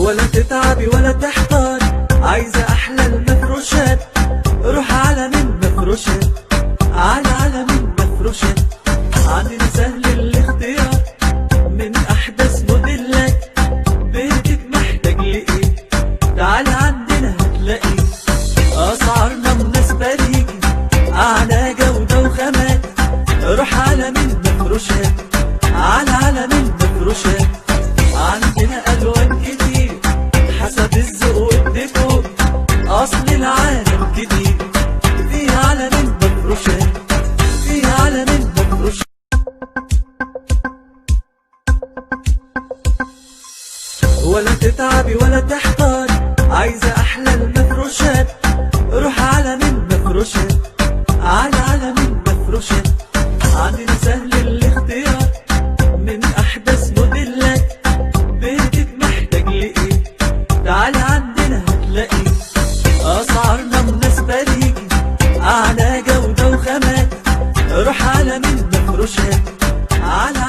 ولا تتعبي ولا تحتاري، عايزة أحلى المفروشات، روح على من مفروشات، على من مفروشات. عندنا سهل الاختيار من أحدث موديلات، بيتك محتاج لإيه تعالى عندنا هتلاقيه. أسعارنا مناسبة ليكي، أعلى جودة وخامات، روح على من مفروشات، على من مفروشات. عندنا ألوان كتير حسب الذوق والديكور، أصل العالم كتير فيه على من مفروشات، فيه على من مفروشات. ولا تتعبي ولا تحتاري، عايزة أحلى المفروشات، روح على من مفروشات، على من مفروشات. عندنا سهل الاختيار من أحدث موديلات، بيتك محتاج لإيه تعالى عندنا هتلاقيه. أسعارنا مناسبة ليكي، أعلى جودة وخامات، روح على من مفروشات، على